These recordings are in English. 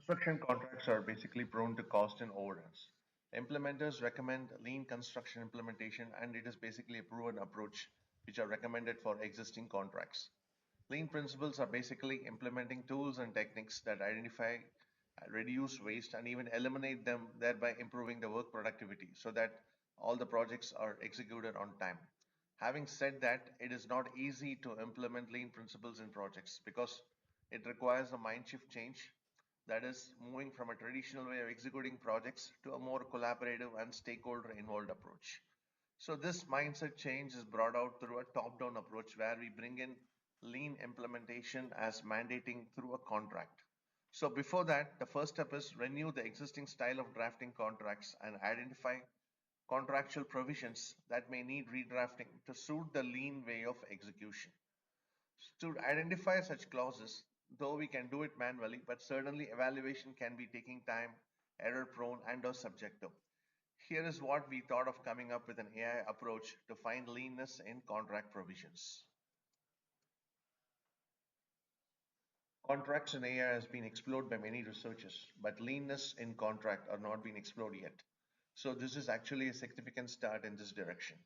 Construction contracts are basically prone to cost and overruns. Implementers recommend lean construction implementation, and it is basically a proven approach which are recommended for existing contracts. Lean principles are basically implementing tools and techniques that identify, reduce waste, and even eliminate them, thereby improving the work productivity so that all the projects are executed on time. Having said that, it is not easy to implement lean principles in projects because it requires a mind shift change, that is, moving from a traditional way of executing projects to a more collaborative and stakeholder involved approach. So, this mindset change is brought out through a top down approach where we bring in lean implementation as mandating through a contract. So, before that, the first step is renew the existing style of drafting contracts and identify contractual provisions that may need redrafting to suit the lean way of execution. To identify such clauses, though we can do it manually, but certainly evaluation can be taking time, error prone, and or subjective. Here is what we thought of coming up with an AI approach to find leanness in contract provisions. Contracts in AI has been explored by many researchers, but leanness in contract are not being explored yet. So this is actually a significant start in this direction.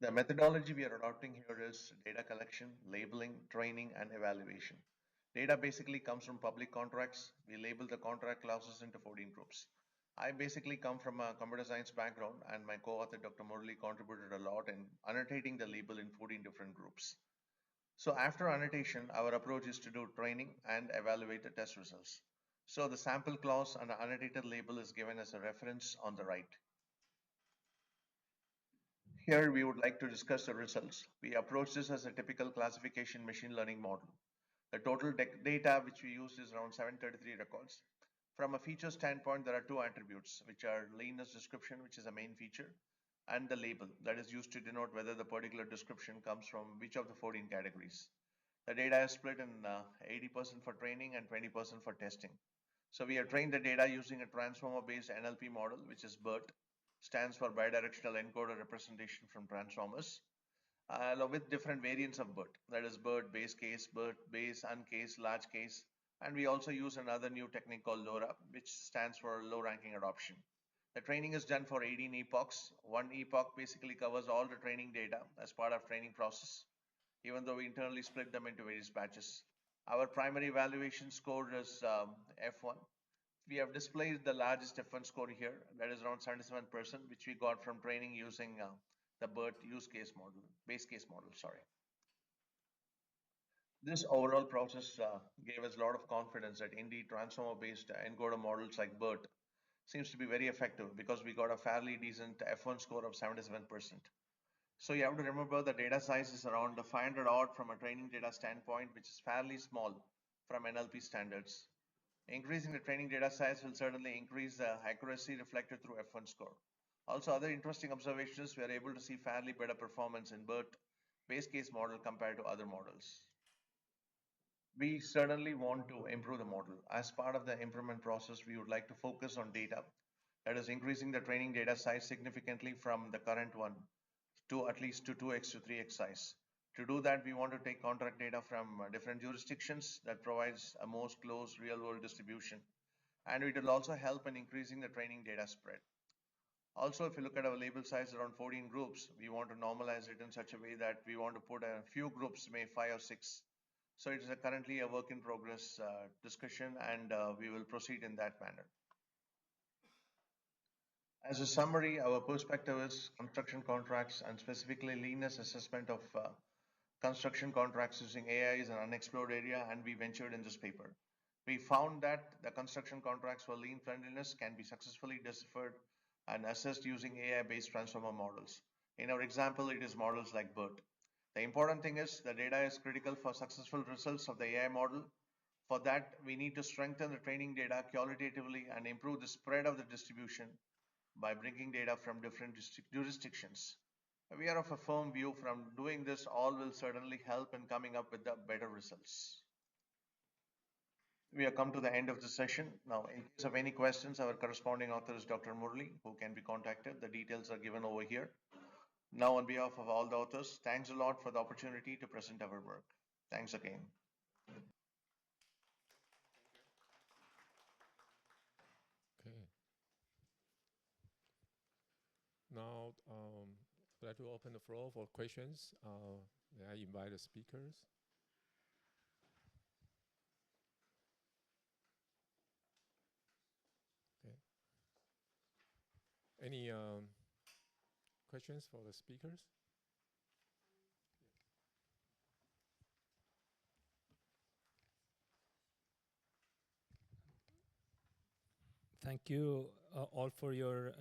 The methodology we are adopting here is data collection, labeling, training, and evaluation. Data basically comes from public contracts. We label the contract clauses into 14 groups. I basically come from a computer science background, and my co-author Dr. Murali contributed a lot in annotating the label in 14 different groups. So after annotation, our approach is to do training and evaluate the test results. So the sample clause and the annotated label is given as a reference on the right. Here we would like to discuss the results. We approach this as a typical classification machine learning model. The total data which we use is around 733 records. From a feature standpoint, there are two attributes, which are leanness description, which is a main feature, and the label that is used to denote whether the particular description comes from which of the 14 categories. The data is split in 80% for training and 20% for testing. So we have trained the data using a transformer-based NLP model, which is BERT, stands for Bidirectional Encoder Representation from Transformers, along with different variants of BERT, that is Bert-base-case, Bert-base, uncased, large case, and we also use another new technique called LoRa, which stands for low ranking adoption. The training is done for 18 epochs. One epoch basically covers all the training data as part of training process, even though we internally split them into various batches. Our primary evaluation score is F1. We have displayed the largest F1 score here, that is around 77%, which we got from training using the BERT base case model, sorry. This overall process gave us a lot of confidence that indeed transformer-based encoder models like BERT seems to be very effective because we got a fairly decent F1 score of 77%. So you have to remember the data size is around 500 odd from a training data standpoint, which is fairly small from NLP standards. Increasing the training data size will certainly increase the accuracy reflected through F1 score. Also, other interesting observations, we are able to see fairly better performance in BERT base case model compared to other models. We certainly want to improve the model. As part of the improvement process, we would like to focus on data, that is increasing the training data size significantly from the current one to at least to 2x to 3x size. To do that, we want to take contract data from different jurisdictions that provides a most close real world distribution. And it will also help in increasing the training data spread. Also, if you look at our label size around 14 groups, we want to normalize it in such a way that we want to put a few groups, maybe 5 or 6. So it is currently a work in progress discussion, and we will proceed in that manner. As a summary, our perspective is construction contracts and specifically leanness assessment of construction contracts using AI is an unexplored area, and we ventured in this paper. We found that the construction contracts for lean friendliness can be successfully deciphered and assessed using AI-based transformer models. In our example, it is models like BERT. The important thing is the data is critical for successful results of the AI model. For that, we need to strengthen the training data qualitatively and improve the spread of the distribution by bringing data from different jurisdictions. We are of a firm view from doing this, all will certainly help in coming up with the better results. We have come to the end of the session. Now, in case of any questions, our corresponding author is Dr. Murali, who can be contacted. The details are given over here. Now, on behalf of all the authors, thanks a lot for the opportunity to present our work. Thanks again. I'd like to open the floor for questions. May I invite the speakers? Okay. Any questions for the speakers? Thank you all for your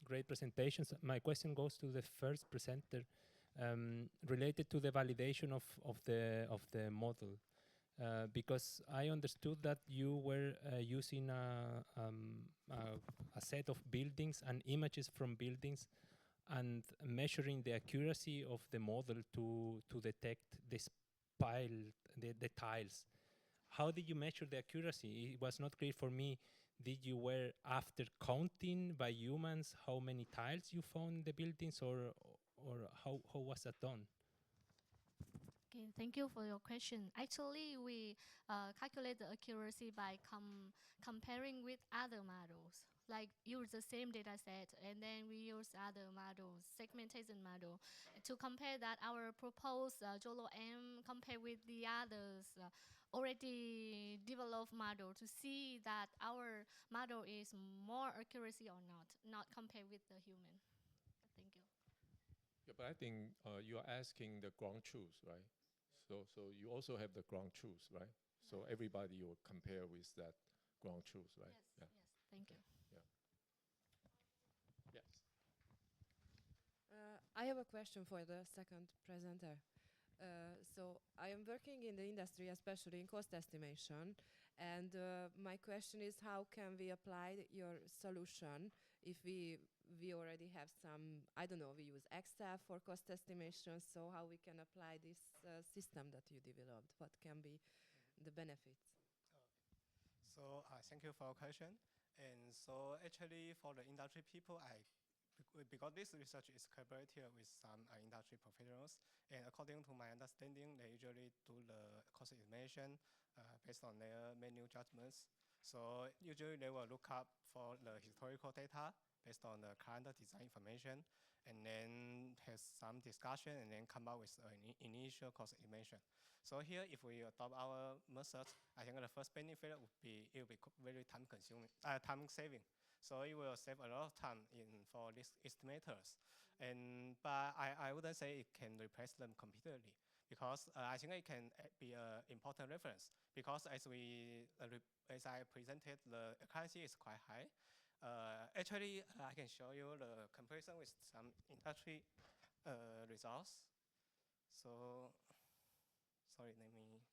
great presentations. My question goes to the first presenter, related to the validation of the model, because I understood that you were using a set of buildings and images from buildings and measuring the accuracy of the model to detect this the tiles. How did you measure the accuracy? It was not clear for me. Did you were after counting by humans how many tiles you found in the buildings, or how was that done? Okay, thank you for your question. Actually, we calculate the accuracy by comparing with other models. Like use the same data set, and then we use other models, segmentation model, to compare that our proposed Jolo M compare with the others already developed model to see that our model is more accuracy or not compared with the human. Thank you. Yeah, but I think you are asking the ground truth, right? So you also have the ground truth, right? So everybody will compare with that ground truth, right? Yes, yeah. Yes, thank you. Yeah. Yes. I have a question for the second presenter. So I am working in the industry, especially in cost estimation, and my question is, how can we apply your solution if we already have some, I don't know, we use Excel for cost estimation, so how we can apply this system that you developed? What can be the benefits? So thank you for your question. And so actually for the industry people, because this research is collaborated with some industry professionals, and according to my understanding, they usually do the cost estimation based on their menu judgments. So usually they will look up for the historical data based on the current design information, and then has some discussion, and then come up with an initial cost estimation. So here, if we adopt our method, I think the first benefit would be it will be very time consuming, time saving. So it will save a lot of time for these estimators. But I wouldn't say it can replace them completely, because I think it can be an important reference, because as I presented, the accuracy is quite high. Actually, I can show you the comparison with some industry results. So, sorry, let me.